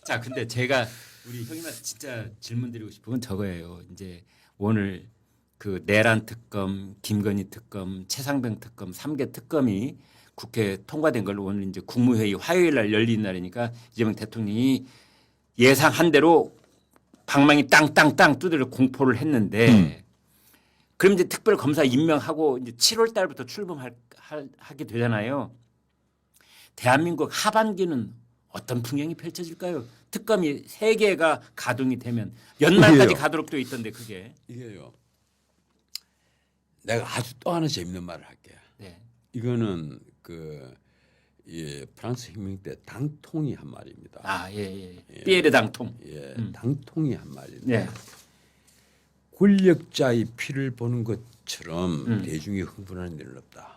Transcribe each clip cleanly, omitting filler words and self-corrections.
자, 근데 제가 우리 형님한테 진짜 질문 드리고 싶은 건 저거예요. 이제 오늘 그 내란 특검, 김건희 특검, 최상병 특검 3개 특검이 국회 통과된 걸로 오늘 이제 국무회의 화요일 날 열린 날이니까 이재명 대통령이 예상한 대로 방망이 땅땅땅 두드려 공포를 했는데 그럼 이제 특별검사 임명하고 이제 7월 달부터 출범하게 되잖아요. 대한민국 하반기는 어떤 풍경이 펼쳐질까요? 특검이 3개가 가동이 되면 연말까지 이게요. 가도록 되어 있던데 그게. 이게요. 내가 아주 또 하나 재밌는 말을 할게. 네. 이거는 프랑스 혁명 때 당통이 한 말입니다. 아, 예. 피에르 당통. 예, 당통이 한 말인데 네. 권력자의 피를 보는 것처럼 대중이 흥분하는 일은 없다.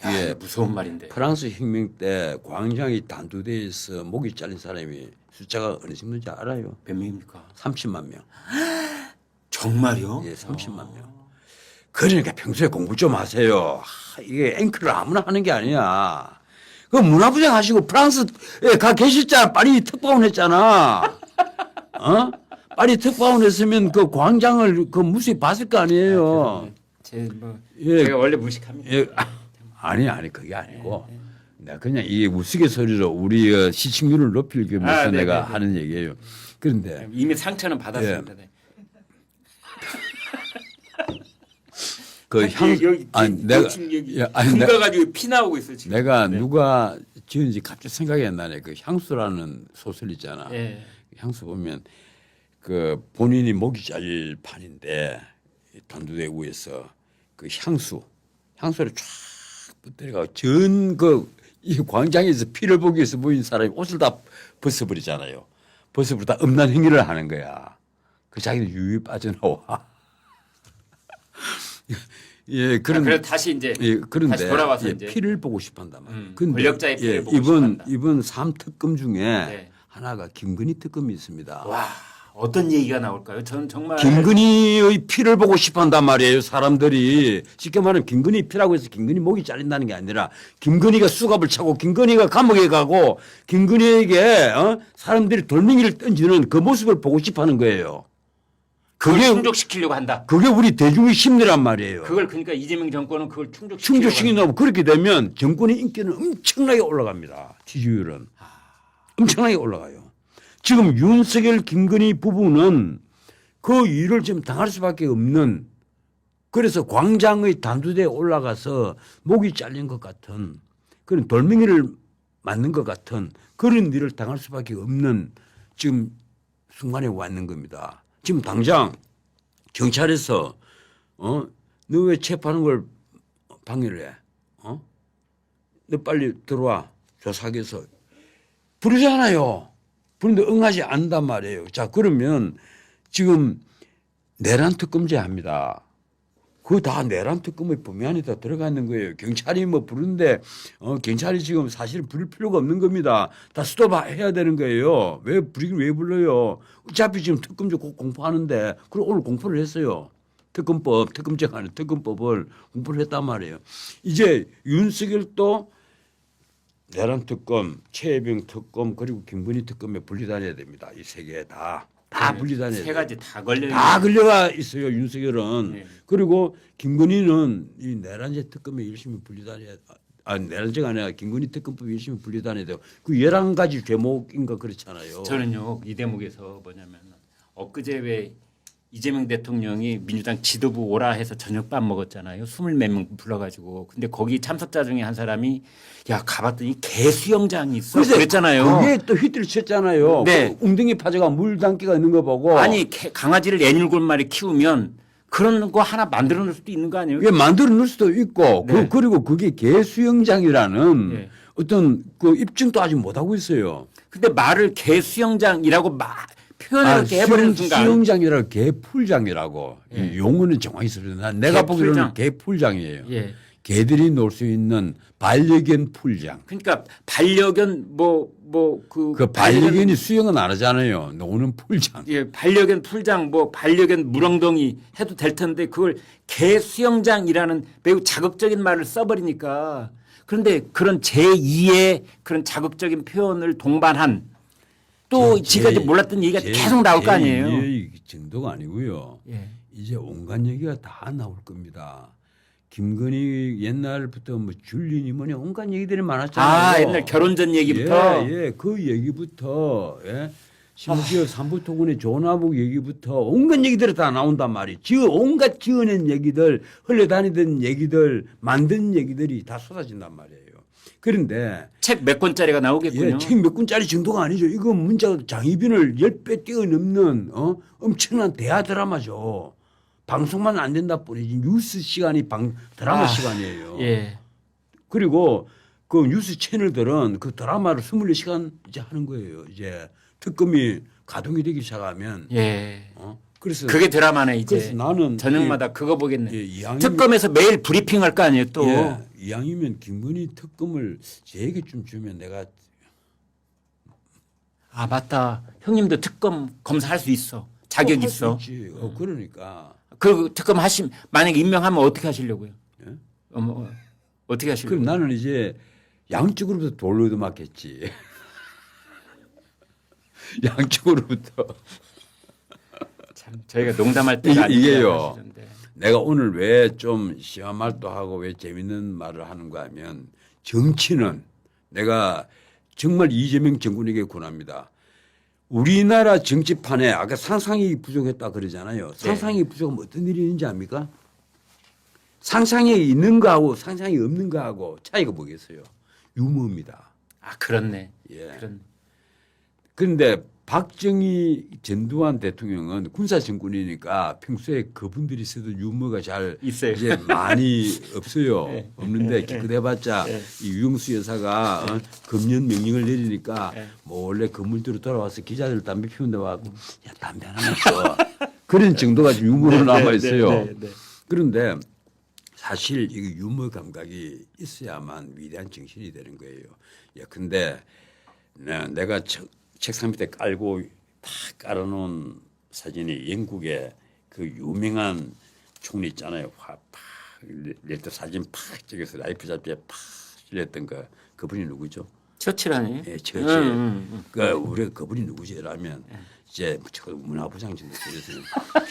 야, 예, 이거 무서운 말인데. 프랑스 혁명 때 광장이 단두대에서 목이 잘린 사람이 숫자가 어느 정도인지 알아요? 몇 명입니까? 30만 명. 정말요? 예, 30만 명. 그러니까 평소에 공부 좀 하세요. 이게 앵커를 아무나 하는 게 아니야. 그 문화부장 하시고 프랑스에 가 계셨잖아. 파리 특파원 했잖아. 어? 파리 특파원 했으면 그 광장을 그 무수히 봤을 거 아니에요. 예. 제가 원래 무식합니다. 예. 아니 그게 아니고 내가 그냥 이 우스갯소리로 우리 시청률을 높이기 위해서 내가 하는 얘기예요. 그런데 이미 상처는 받았습니다. 네. 내가 금가 가지고 피 나오고 있어요 지금. 내가 누가 지은지 갑자기 생각이 안 나네. 그 향수라는 소설 있잖아. 예. 향수 보면 그 본인이 목이 잘릴 판인데 단두대구에서 그 향수를 쫙 붙들어가고 전 이 광장에서 피를 보기 위해서 모인 사람이 옷을 다 벗어버리잖아요. 벗어버리다 음란 행위를 하는 거야. 그 자기는 유유히 빠져나와. 예, 그래서 다시 이제 그런데 다시 돌아와서 이제 피를 보고 싶어한단 말이에요. 권력자의 피를 보고 싶어한다. 이번 3특검 중에 네. 하나가 김건희 특검이 있습니다. 와, 어떤 얘기가 나올까요? 저는 정말 김건희의 피를 보고 싶어한단 말이에요. 사람들이 쉽게 말하면 김건희 피라고 해서 김건희 목이 잘린다는 게 아니라 김건희가 수갑을 차고 김건희가 감옥에 가고 김건희에게 사람들이 돌멩이를 던지는 그 모습을 보고 싶어하는 거예요. 그걸 충족시키려고 한다. 그게 우리 대중의 심리란 말이에요. 그걸 그러니까 이재명 정권은 그걸 충족시킨다고 그렇게 되면 정권의 인기는 엄청나게 올라갑니다. 지지율은 엄청나게 올라가요. 지금 윤석열, 김건희 부부는 그 일을 지금 당할 수밖에 없는, 그래서 광장의 단두대에 올라가서 목이 잘린 것 같은 그런 돌멩이를 맞는 것 같은 그런 일을 당할 수밖에 없는 지금 순간에 와 있는 겁니다. 지금 당장 경찰에서 너 왜 체포하는 걸 방해를 해? 너 빨리 들어와. 조사하겠어. 부르잖아요. 부르는데 응하지 않는단 말이에요. 자, 그러면 지금 내란 특검제 합니다. 그거 다 내란 특검의 범위 안에 다 들어가 있는 거예요. 경찰이 뭐 부르는데 경찰이 지금 사실 부를 필요가 없는 겁니다. 다 스톱해야 되는 거예요. 왜 부르긴 왜 불러요? 어차피 지금 특검제 꼭 공포하는데 그리고 오늘 공포를 했어요. 특검제가 아니라 특검법을 공포를 했단 말이에요. 이제 윤석열도 내란 특검, 최혜병 특검 그리고 김건희 특검에 분리다녀야 됩니다. 이 세 개 다 분리다녀야 돼요. 세 가지 다 걸려 다 걸려가 있어요. 윤석열은. 네. 그리고 김건희는 이 내란제 특검에 열심히 분리다녀야. 내란제가 아니라 김건희 특검법에 열심히 분리다녀야 돼요. 그 11가지 죄목인가 그렇잖아요. 저는요 이 대목에서 뭐냐면 엊그제 왜 이재명 대통령이 민주당 지도부 오라 해서 저녁밥 먹었잖아요. 20몇 명 불러가지고. 근데 거기 참석자 중에 한 사람이 야 가봤더니 개 수영장이 있어. 그랬잖아요. 그게 또 휘둘쳤잖아요. 네. 그 웅덩이 파져가 물 담기가 있는 거 보고. 아니 강아지를 7마리 키우면 그런 거 하나 만들어 놓을 수도 있는 거 아니에요? 이게 만들어 놓을 수도 있고 네. 그리고 그게 개 수영장이라는 네. 어떤 그 입증도 아직 못 하고 있어요. 근데 말을 개 수영장이라고 표현을 이렇게 해버리는 순간 수영장이라고 개풀장이라고 이 용어는 정확히 쓰는데 내가 보기로는 개풀장이에요. 예. 개들이 놀 수 있는 반려견 풀장. 그러니까 반려견 그 반려견이 수영은 안 하잖아요. 노는 풀장. 예, 반려견 풀장 반려견 물엉덩이 해도 될 텐데 그걸 개 수영장이라는 매우 자극적인 말을 써버리니까 그런데 그런 제2의 그런 자극적인 표현을 동반한 또 지금까지 몰랐던 얘기가 계속 나올 거 아니에요. 이 정도가 아니고요. 예. 이제 온갖 얘기가 다 나올 겁니다. 김건희 옛날부터 뭐 줄리니 뭐니 온갖 얘기들이 많았잖아요. 아 옛날 결혼 전 얘기부터. 예, 그 얘기부터 예. 심지어 삼부토군의 조나복 얘기부터 온갖 얘기들이 다 나온단 말이에요. 온갖 지어낸 얘기들, 흘러다니던 얘기들, 만든 얘기들이 다 쏟아진단 말이에요. 그런데 책 몇 권짜리가 나오겠군요. 예, 책 몇 권짜리 정도가 아니죠. 이거 문자 장희빈을 10배 뛰어넘는 엄청난 대하 드라마죠. 방송만 안 된다 뿐이지 뉴스 시간이 드라마 시간이에요. 예. 그리고 그 뉴스 채널들은 그 드라마를 24시간 이제 하는 거예요. 이제 특검이 가동이 되기 시작하면 예. 그래서 그게 드라마네 이제. 그래서 나는 저녁마다 그거 보겠네. 이왕이면, 특검에서 매일 브리핑할 거 아니에요 또. 예, 이왕이면 김건희 특검을 제게 좀 주면 내가 아 맞다. 형님도 특검 검사할 수 있어. 자격 할수 있어. 있지. 그러니까 그 특검 하심 만약에 임명하면 어떻게 하시려고요? 예? 어떻게 하시려고? 그럼 나는 이제 양쪽으로부터 돌로도 맞겠지. 양쪽으로부터. 참 저희가 농담할 때가 아니에요. 이게요. 내가 오늘 왜 좀 시한 말도 하고 왜 재밌는 말을 하는가 하면 정치는 내가 정말 이재명 정권에게 권합니다. 우리나라 정치판에 아까 상상이 부족했다 그러잖아요. 상상이 부족하면 어떤 일이 있는지 압니까? 상상이 있는 거하고 상상이 없는 거하고 차이가 뭐겠어요? 유머입니다. 아 그렇네. 예. 그런. 그런데 박정희 전두환 대통령은 군사 정권이니까 평소에 그분들이 써도 유머가 잘 있어요. 이제 많이 없어요. 네. 없는데 기껏해봤자 이 유영수 여사가 금년 명령을 내리니까 뭐 원래 건물들로 돌아와서 기자들 담배 피운데 와고 야 담배 하나만 줘. 그런 정도가 좀 유머로 남아 있어요. 그런데 사실 이 유머 감각이 있어야만 위대한 정신이 되는 거예요. 근데 내가 책상 밑에 깔고 다 깔아놓은 사진이 영국의 그 유명한 총리 있잖아요. 낼때 사진 팍 찍어서 라이프 잡지에 팍 실렸던 그분이 누구죠? 처칠 아니에요? 예, 처칠. 우리가 그분이 누구지라면 이제 저 문화부장 정도 되었으면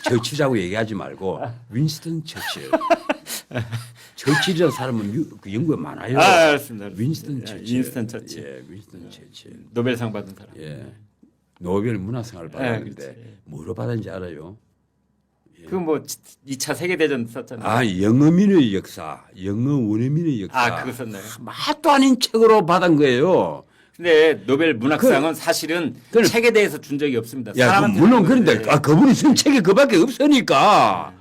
처칠이라고 얘기하지 말고 윈스턴 처칠. 처칠이라는 사람은 그 영국에 많아요. 아, 알았습니다. 윈스턴 처칠. 윈스턴 처칠. 예, 윈스턴 처칠. 노벨상 받은 사람. 예. 노벨 문화상을 받았는데 그렇지. 뭐로 받았는지 알아요? 그 뭐 2차 세계 대전 썼잖아요. 아, 영어민의 역사, 영어 원어민의 역사. 아, 그거 썼나요? 맛도 아닌 책으로 받은 거예요. 근데 노벨 문학상은 사실은 그래. 책에 대해서 준 적이 없습니다. 야, 사람한테 물론 준 그런데 건데. 그분이 쓴 책이 그밖에 없으니까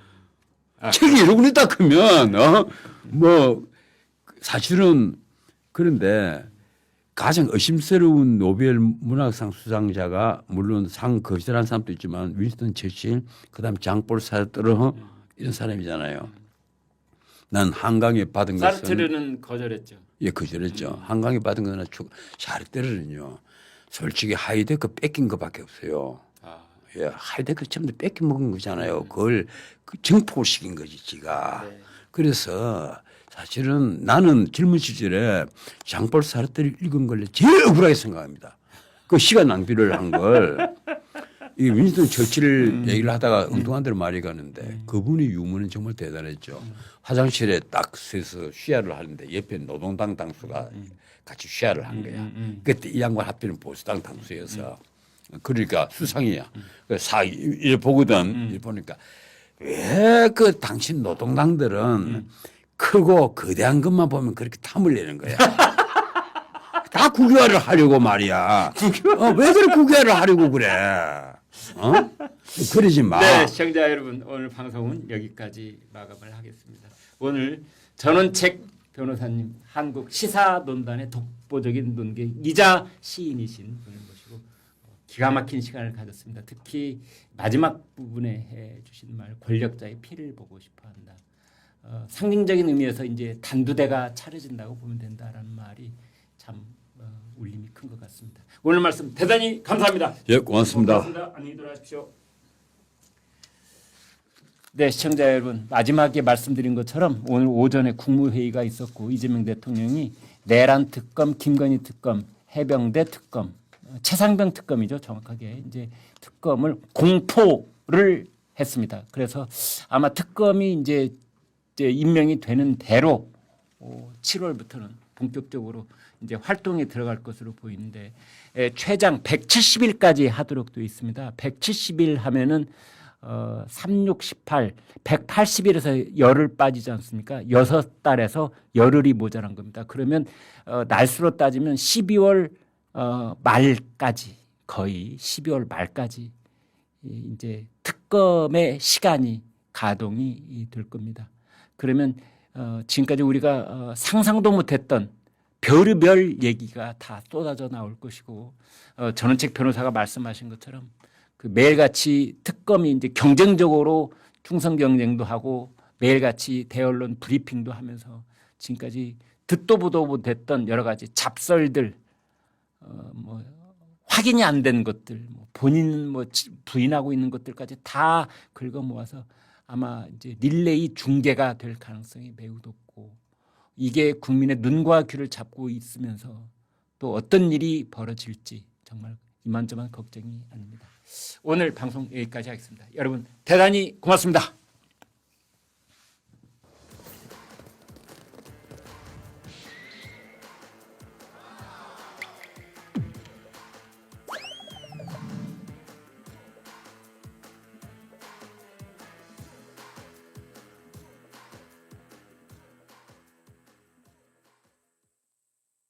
책이 이러고 있다 크면 뭐 사실은 그런데 가장 의심스러운 노벨 문학상 수상자가 물론 상 거절한 사람도 있지만 윈스턴 처칠 그다음 장폴 사르트르 이런 사람이잖아요. 난 한강에 받은 것은 사르트르는 거절했죠. 예, 거절했죠. 한강에 받은 거나 샤르테르는요. 솔직히 하이데크 뺏긴 것밖에 없어요. 예, 하이데크 처음에 뺏겨 먹은 거잖아요. 그걸 정폭을 시킨 거지, 지가. 네. 그래서 사실은 나는 젊은 시절에 장폴 사르트를 읽은 걸 제일 억울하게 생각합니다. 그 시간 낭비를 한 걸. 이 윈스턴 처칠 얘기를 하다가 엉뚱한 대로 말이 가는데 그분의 유머는 정말 대단했죠. 화장실에 딱 서서 쉬야를 하는데 옆에 노동당 당수가 같이 쉬야를 한 거야. 그때 이 양반 하필은 보수당 당수여서 그러니까 수상이야. 이래 보거든. 이래 보니까 왜 그 당신 노동당들은 크고 거대한 것만 보면 그렇게 탐을 내는 거야. 다 국유화를 하려고 말이야. 왜 그래 국유화를 하려고 그래. 그러지 마. 네, 시청자 여러분 오늘 방송은 여기까지 마감을 하겠습니다. 오늘 전원책 변호사님 한국 시사논단의 독보적인 논객이자 시인이신 분을 모시고 기가 막힌 시간을 가졌습니다. 특히 마지막 부분에 해주신 말 권력자의 피를 보고 싶어한다. 상징적인 의미에서 이제 단두대가 차려진다고 보면 된다라는 말이 참 울림이 큰 것 같습니다. 오늘 말씀 대단히 감사합니다. 예, 고맙습니다. 고맙습니다. 안녕히 들어가십시오. 네, 시청자 여러분 마지막에 말씀드린 것처럼 오늘 오전에 국무회의가 있었고 이재명 대통령이 내란 특검, 김건희 특검, 해병대 특검 최상병 특검이죠. 정확하게 이제 특검을 공포를 했습니다. 그래서 아마 특검이 이제 임명이 되는 대로 7월부터는 본격적으로 이제 활동에 들어갈 것으로 보이는데 최장 170일까지 하도록 되어 있습니다. 170일 하면은 3, 6, 18, 180일에서 열흘 빠지지 않습니까? 6달에서 열흘이 모자란 겁니다. 그러면 날수로 따지면 12월 말까지 거의 12월 말까지 이제 특검의 시간이 가동이 될 겁니다. 그러면 지금까지 우리가 상상도 못했던 별의별 얘기가 다 쏟아져 나올 것이고 전원책 변호사가 말씀하신 것처럼 그 매일같이 특검이 이제 경쟁적으로 충성 경쟁도 하고 매일같이 대언론 브리핑도 하면서 지금까지 듣도 보도 못했던 여러 가지 잡설들 뭐 확인이 안 된 것들 본인 뭐 부인하고 있는 것들까지 다 긁어 모아서 아마 이제 릴레이 중계가 될 가능성이 매우 높고 이게 국민의 눈과 귀를 잡고 있으면서 또 어떤 일이 벌어질지 정말 이만저만 걱정이 아닙니다. 오늘 방송 여기까지 하겠습니다. 여러분 대단히 고맙습니다.